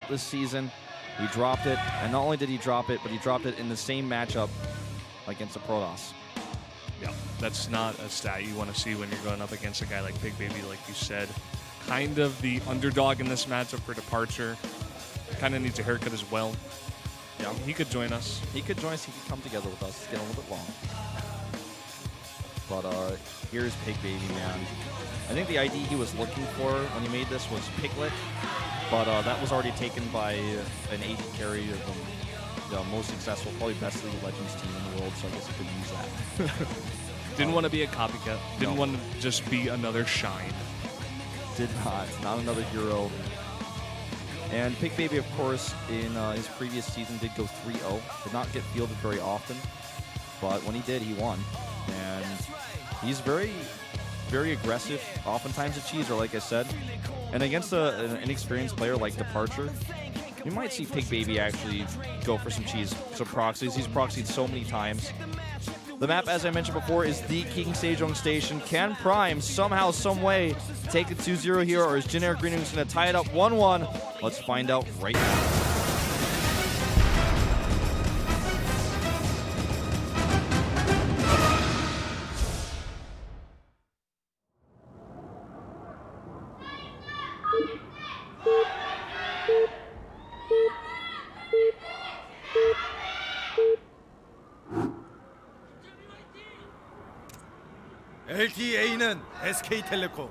this season. He dropped it, and not only did he drop it, but he dropped it in the same matchup against the Protoss. Yeah, that's not a stat you want to see when you're going up against a guy like Pigbaby, like you said. Kind of the underdog in this matchup for DeParture. Kind of needs a haircut as well. Yeah, he could join us. He could join us. He could come together with us. It's getting a little bit long. But here's Pigbaby, man. I think the ID he was looking for when he made this was Piglet, but that was already taken by an AD carry of the most successful, probably best League of Legends team in the world, so I guess he could use that. Didn't want to be a copycat. Didn't want to just be another Shine. Did not another hero. And Pigbaby, of course, in his previous season did go 3-0. Did not get fielded very often, but when he did, he won. And he's very, very aggressive, oftentimes a cheeser, like I said. And against an inexperienced player like DeParture, you might see Pigbaby actually go for some proxies. He's proxied so many times. The map, as I mentioned before, is the King Sejong Station. Can Prime somehow, some way take it 2-0 here, or is JINAIR Green Wings going to tie it up 1-1? Let's find out right now. LTA는 SK텔레콤.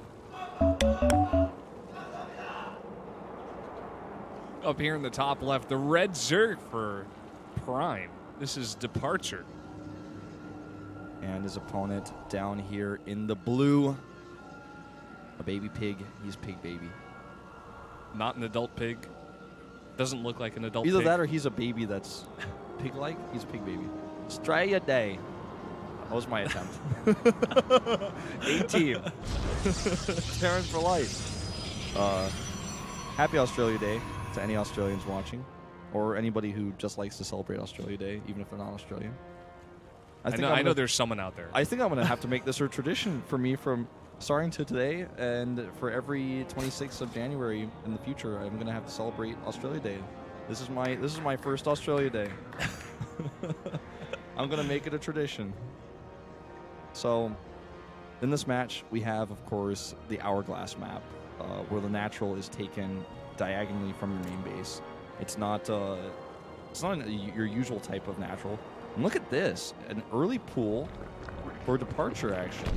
Up here in the top left, the red Zerg for Prime. This is DeParture. And his opponent down here in the blue, a baby pig. He's Pigbaby. Not an adult pig. Doesn't look like an adult pig. Either that or he's a baby that's pig-like. He's a Pigbaby. Australia Day. That was my attempt. 18. Parents for life. Happy Australia Day to any Australians watching, or anybody who just likes to celebrate Australia Day, even if they're not Australian. I know there's someone out there. I think I'm going to have to make this a tradition for me from starting to today, and for every 26th of January in the future, I'm going to have to celebrate Australia Day. This is my first Australia Day. I'm going to make it a tradition. So, in this match, we have, of course, the Hourglass map, where the natural is taken diagonally from your main base. It's not your usual type of natural. And look at this, an early pool for DeParture, actually.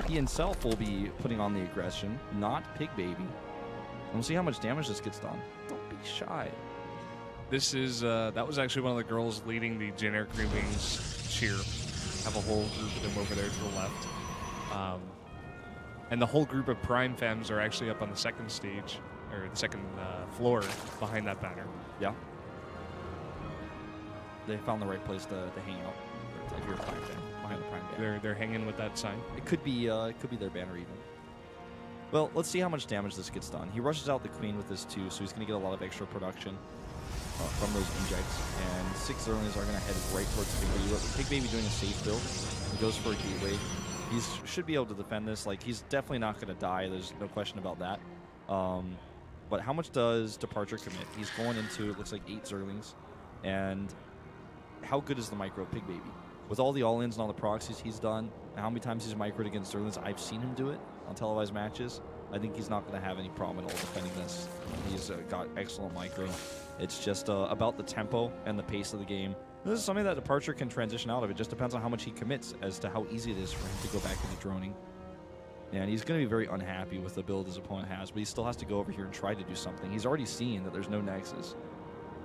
He himself will be putting on the aggression, not Pigbaby. And we'll see how much damage this gets done. Don't be shy. This is, that was actually one of the girls leading the JINAIR Green Wings cheer. Have a whole group of them over there to the left. And the whole group of Prime Femmes are actually up on the second stage, or the second floor behind that banner. Yeah. They found the right place to hang out. If you're a Prime fan, behind the Prime banner. They're hanging with that sign. It could be their banner even. Well, let's see how much damage this gets done. He rushes out the Queen with this too, so he's going to get a lot of extra production from those injects. And 6 Zerlings are going to head right towards Pigbaby. Pigbaby doing a safe build. He goes for a gateway. He should be able to defend this. Like, he's definitely not going to die. There's no question about that. But how much does DeParture commit? He's going into, it looks like 8 Zerlings. And how good is the micro Pigbaby? With all the all-ins and all the proxies he's done, how many times he's microed against Zerlings, I've seen him do it on televised matches. I think he's not going to have any problem at all defending this. He's got excellent micro. It's just about the tempo and the pace of the game. This is something that DeParture can transition out of. It just depends on how much he commits as to how easy it is for him to go back into droning. And he's going to be very unhappy with the build his opponent has, but he still has to go over here and try to do something. He's already seen that there's no Nexus.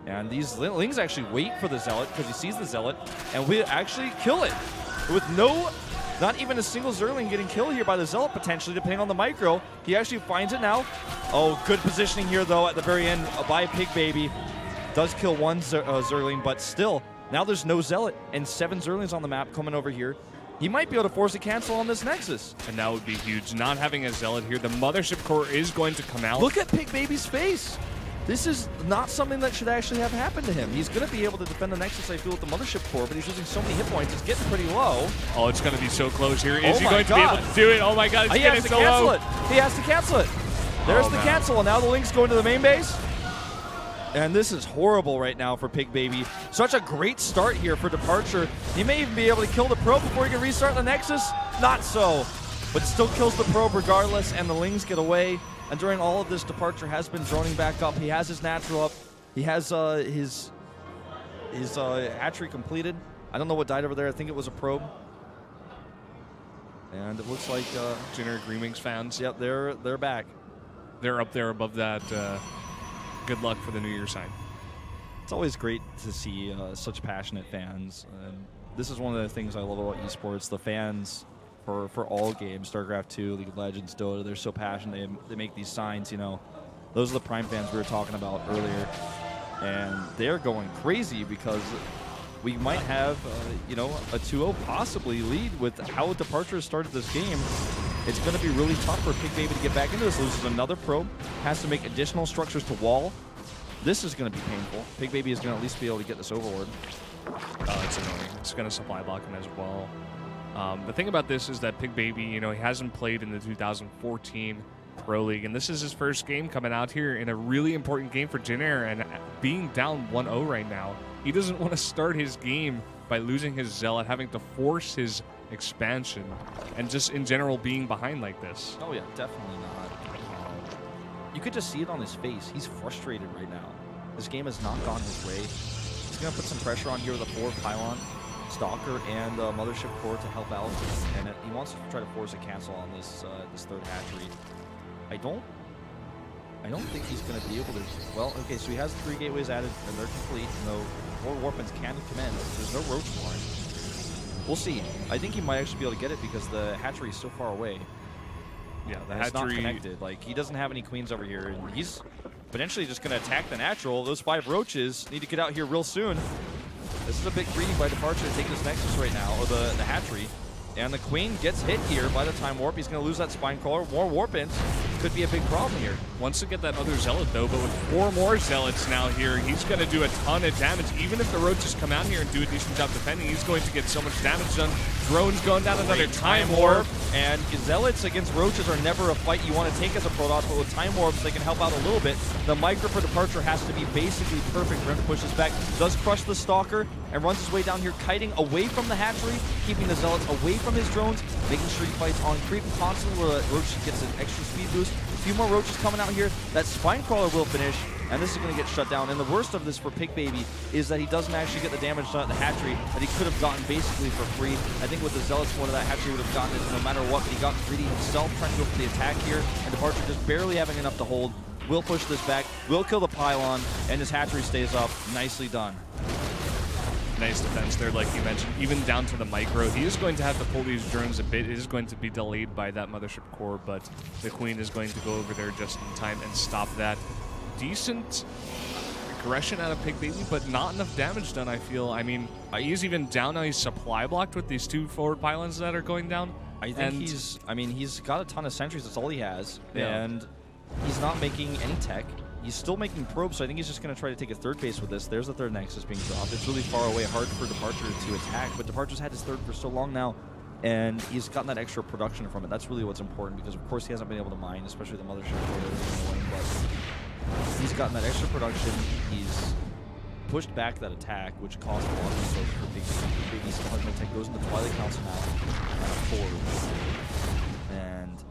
And these Lings actually wait for the Zealot because he sees the Zealot, and we actually kill it with not even a single Zerling getting killed here by the Zealot, potentially, depending on the micro. He actually finds it now. Oh, good positioning here, though, at the very end by Pigbaby. Does kill one Zerling, but still, now there's no Zealot, and 7 Zerlings on the map coming over here. He might be able to force a cancel on this Nexus. And that would be huge. Not having a Zealot here, the Mothership Core is going to come out. Look at Pigbaby's face. This is not something that should actually have happened to him. He's going to be able to defend the Nexus, I feel, with the Mothership Core, but he's losing so many hit points. It's getting pretty low. Oh, it's going to be so close here. Is he going to be able to do it? Oh, my God, it's getting so low. He has to cancel it. There's the cancel, and now the Link's going to the main base. And this is horrible right now for Pigbaby. Such a great start here for DeParture. He may even be able to kill the probe before he can restart the Nexus. Not so, but still kills the probe regardless, and the Lings get away. And during all of this, DeParture has been droning back up. He has his natural up. He has his hatchery completed. I don't know what died over there. I think it was a probe. And it looks like JINAIR Greenwings fans. Yep, they're back. They're up there above that. Good luck for the New Year sign. It's always great to see such passionate fans. And this is one of the things I love about esports. The fans for all games, StarCraft 2, League of Legends, Dota, they're so passionate. They make these signs, you know. Those are the Prime fans we were talking about earlier. And they're going crazy because we might have, you know, a 2-0 possibly lead with how DeParture started this game. It's going to be really tough for Pigbaby to get back into this. Loses another probe, has to make additional structures to wall. This is going to be painful. Pigbaby is going to at least be able to get this overlord. It's annoying. It's going to supply block him as well. The thing about this is that Pigbaby, you know, he hasn't played in the 2014 Pro League, and this is his first game coming out here in a really important game for JINAIR, and being down 1-0 right now, he doesn't want to start his game by losing his Zealot, having to force his expansion, and just in general being behind like this. Oh yeah, definitely not. You could just see it on his face. He's frustrated right now. This game has not gone his way. He's going to put some pressure on here with a 4 pylon, Stalker, and Mothership Core to help out, and he wants to try to force a cancel on this this third hatchery. I don't think he's going to be able to. Well, okay, so he has 3 gateways added, and they're complete. No 4 warpins can commence. There's no roach farm. We'll see. I think he might actually be able to get it because the hatchery is so far away. Yeah, the hatchery, it's not hatchery connected. Like, he doesn't have any queens over here, and he's potentially just going to attack the natural. Those 5 roaches need to get out here real soon. This is a bit greedy by DeParture to take this Nexus right now, or the hatchery. And the Queen gets hit here by the time warp. He's going to lose that spine crawler. More warpins could be a big problem here. Wants to get that other Zealot, though, but with 4 more Zealots now here, he's going to do a ton of damage. Even if the roaches come out here and do a decent job defending, he's going to get so much damage done. Drone's going down another Time Warp. And Zealots against roaches are never a fight you want to take as a Protoss, but with Time Warps, they can help out a little bit. The micro for DeParture has to be basically perfect for him to push this back. Does crush the Stalker and runs his way down here, kiting away from the hatchery, keeping the Zealots away from his drones, making sure he fights on creep constantly where Roach gets an extra speed boost. A few more roaches coming out here. That spine crawler will finish, and this is going to get shut down. And the worst of this for Pigbaby is that he doesn't actually get the damage done at the hatchery that he could have gotten basically for free. I think with the Zealots, one of that hatchery would have gotten it no matter what, but he got greedy himself trying to go for the attack here, and DeParture just barely having enough to hold. Will push this back, will kill the pylon, and his hatchery stays up. Nicely done. Nice defense there, like you mentioned. Even down to the micro, he is going to have to pull these drones a bit. It is going to be delayed by that Mothership Core, but the Queen is going to go over there just in time and stop that. Decent aggression out of Pigbaby, but not enough damage done, I feel. I mean, he's even down now. He's supply blocked with these 2 forward pylons that are going down. I think he's got a ton of sentries. That's all he has. Yeah. And he's not making any tech. He's still making probes, so I think he's just going to try to take a 3rd base with this. There's the 3rd Nexus being dropped. It's really far away, hard for DeParture to attack, but DeParture's had his 3rd for so long now, and he's gotten that extra production from it. That's really what's important, because of course he hasn't been able to mine, especially the Mothership Core, but he's gotten that extra production. He's pushed back that attack, which caused a lot of mistakes for Pigbaby. Still has no tech, goes into Twilight Council now, forward. And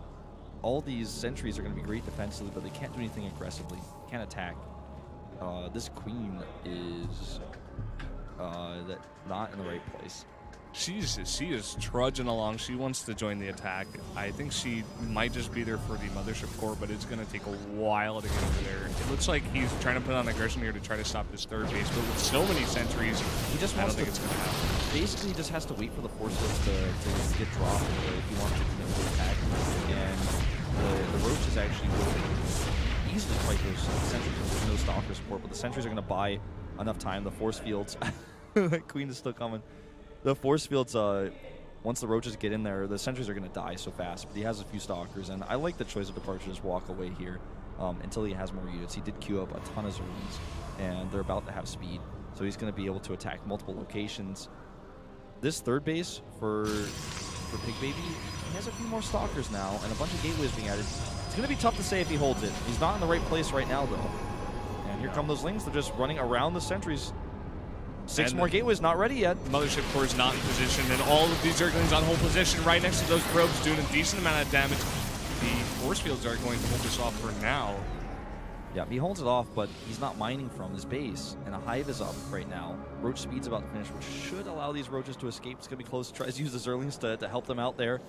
all these sentries are going to be great defensively, but they can't do anything aggressively. Can't attack. This Queen is not in the right place. She is trudging along. She wants to join the attack. I think she might just be there for the Mothership Core, but it's going to take a while to get over there. It looks like he's trying to put on aggression here to try to stop this 3rd base, but with so many sentries, he just wants it's going to happen. Basically, he just has to wait for the forces to get dropped if he wants to commit to attack. And the roaches actually will easily fight those sentries because there's no Stalker support, but the sentries are going to buy enough time. The force fields, Queen is still coming. The force fields, once the roaches get in there, the sentries are going to die so fast, but he has a few Stalkers, and I like the choice of DeParture to just walk away here until he has more units. He did queue up a ton of Zerlings, and they're about to have speed, so he's going to be able to attack multiple locations. This 3rd base for Pigbaby, he has a few more Stalkers now, and a bunch of gateways being added. It's going to be tough to say if he holds it. He's not in the right place right now, though. And here come those Lings. They're just running around the sentries. 6 And more gateways, not ready yet. Mothership Core is not in position, and all of these Zerglings on hold position right next to those probes doing a decent amount of damage. The force fields are going to hold this off for now. Yeah, he holds it off, but he's not mining from his base, and a hive is up right now. Roach speed's about to finish, which should allow these roaches to escape. It's going to be close. Tries to use the Zerlings to help them out there.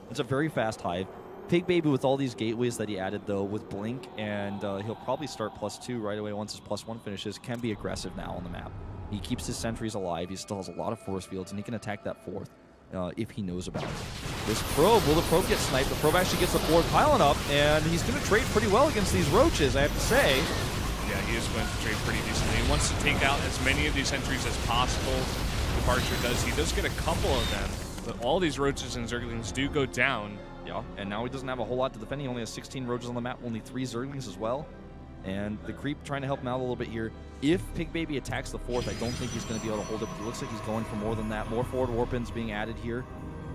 It's a very fast hive. Pigbaby with all these gateways that he added, though, with Blink, and he'll probably start +2 right away once his +1 finishes, can be aggressive now on the map. He keeps his sentries alive. He still has a lot of force fields, and he can attack that 4th if he knows about it. This probe, will the probe get sniped? The probe actually gets the 4th piling up, and he's going to trade pretty well against these roaches, I have to say. Yeah, he is going to trade pretty decently. He wants to take out as many of these sentries as possible. DeParture does. He does get a couple of them, but all these roaches and Zerglings do go down. Yeah, and now he doesn't have a whole lot to defend. He only has 16 roaches on the map, only 3 Zerglings as well. And the creep trying to help him out a little bit here. If Pigbaby attacks the 4th, I don't think he's going to be able to hold it, but it looks like he's going for more than that. More forward warpins being added here,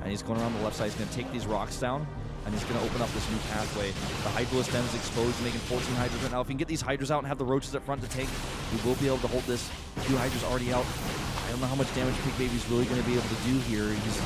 and he's going around the left side. He's going to take these rocks down, and he's going to open up this new pathway. The Hydralisk Den is exposed, making 14 Hydras right now. If he can get these Hydras out and have the roaches at front to take, he will be able to hold this. 2 Hydras already out. I don't know how much damage Pigbaby's really going to be able to do here. He's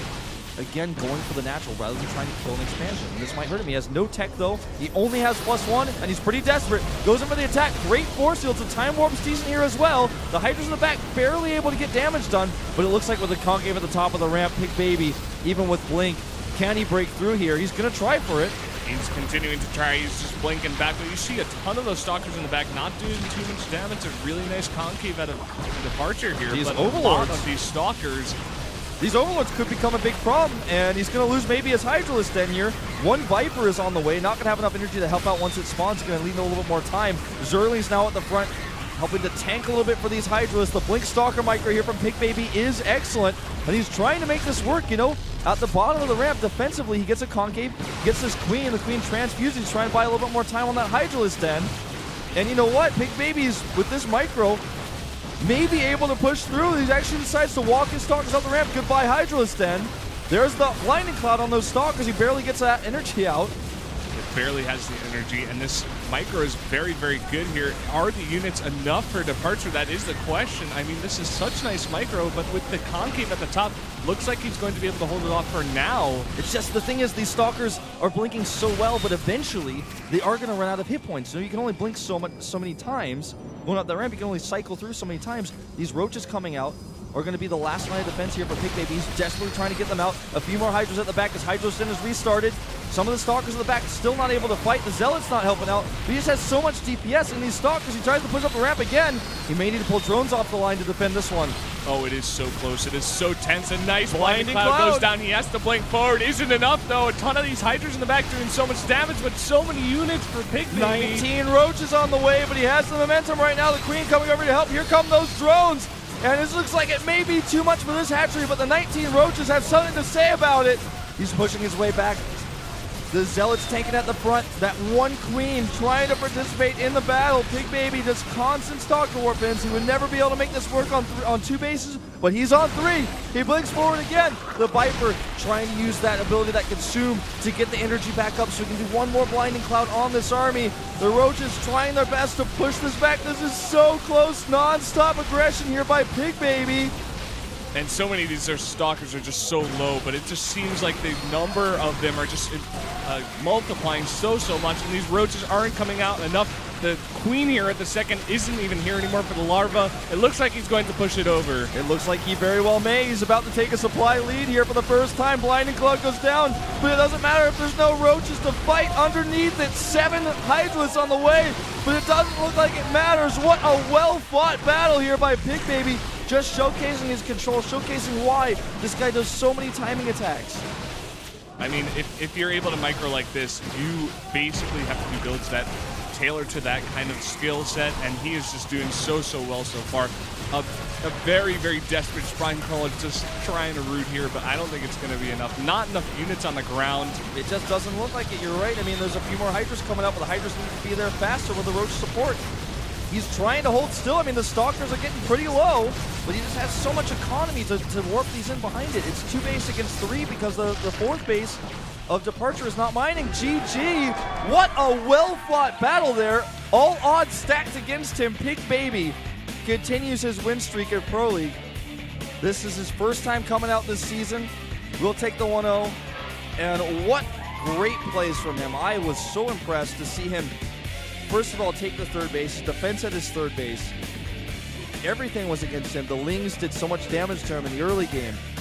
again going for the natural rather than trying to kill an expansion. And this might hurt him. He has no tech though. He only has +1, and he's pretty desperate. Goes in for the attack. Great force fields. The time warp's decent here as well. The Hydras in the back barely able to get damage done, but it looks like with the concave at the top of the ramp, Pigbaby, even with Blink, can he break through here? He's going to try for it. He's continuing to try. He's just blinking back, but you see a ton of those stalkers in the back not doing too much damage. A really nice concave out of DeParture here, These but overlords. a lot of these stalkers. These overlords could become a big problem, and he's going to lose maybe his Hydralisk Den here. 1 Viper is on the way, not going to have enough energy to help out once it spawns. It's going to need a little bit more time. Zerling's now at the front, helping to tank a little bit for these Hydralisks. The Blink Stalker micro here from Pigbaby is excellent, and he's trying to make this work, you know. At the bottom of the ramp, defensively, he gets a concave, gets this Queen, the Queen transfuses. He's trying to buy a little bit more time on that Hydralisk Den. And you know what? Pigbaby's, with this micro, may be able to push through. He actually decides to walk his stalkers up the ramp. Goodbye, Hydralisk Den. There's the blinding cloud on those stalkers. He barely gets that energy out. It barely has the energy, and this micro is very, very good here. Are the units enough for DeParture? That is the question. I mean, this is such nice micro, but with the concave at the top, looks like he's going to be able to hold it off for now. It's just the thing is these stalkers are blinking so well, but eventually they are going to run out of hit points. So you can only blink so many times. Going up the ramp, you can only cycle through so many times. These roaches coming out are going to be the last line of defense here for Pigbaby. He's desperately trying to get them out. A few more Hydras at the back as Hydralisk Den is restarted. Some of the Stalkers in the back still not able to fight. The Zealot's not helping out. But he just has so much DPS in these Stalkers. He tries to push up the ramp again. He may need to pull drones off the line to defend this one. Oh, it is so close. It is so tense. A nice blinding cloud goes down. He has to blink forward. Isn't enough, though. A ton of these Hydras in the back doing so much damage, but so many units for Pigbaby. 19 roaches on the way, but he has the momentum right now. The Queen coming over to help. Here come those drones. And this looks like it may be too much for this hatchery, but the 19 roaches have something to say about it. He's pushing his way back. The Zealot's tanking at the front. That 1 Queen trying to participate in the battle. Pigbaby does constant Stalker Warpins. He would never be able to make this work on 2 bases, but he's on 3. He blinks forward again. The Viper trying to use that ability, that Consume, to get the energy back up so he can do 1 more Blinding Cloud on this army. The Roaches trying their best to push this back. This is so close. Non-stop aggression here by Pigbaby. And so many of these stalkers are just so low, but it just seems like the number of them are just multiplying so much, and these roaches aren't coming out enough. The Queen here at the second isn't even here anymore for the larva. It looks like he's going to push it over. It looks like he very well may. He's about to take a supply lead here for the first time. Blinding Cloud goes down, but it doesn't matter if there's no roaches to fight underneath it. 7 Hydralisks on the way, but it doesn't look like it matters. What a well-fought battle here by Pigbaby. Just showcasing his control, showcasing why this guy does so many timing attacks. I mean, if you're able to micro like this, you basically have to do builds that tailor to that kind of skill set, and he is just doing so well so far. A very desperate Spine Crawler just trying to root here, but I don't think it's going to be enough. Not enough units on the ground. It just doesn't look like it. You're right. I mean, there's a few more Hydras coming up, but the Hydras need to be there faster with the Roach support. He's trying to hold still. I mean, the Stalkers are getting pretty low, but he just has so much economy to warp these in behind it. It's 2 base against 3 because the 4th base of DeParture is not mining. GG. What a well-fought battle there. All odds stacked against him. Pigbaby continues his win streak at Pro League. This is his first time coming out this season. We'll take the 1-0. And what great plays from him. I was so impressed to see him, first of all, take the third base, defense at his third base. Everything was against him. The Lings did so much damage to him in the early game.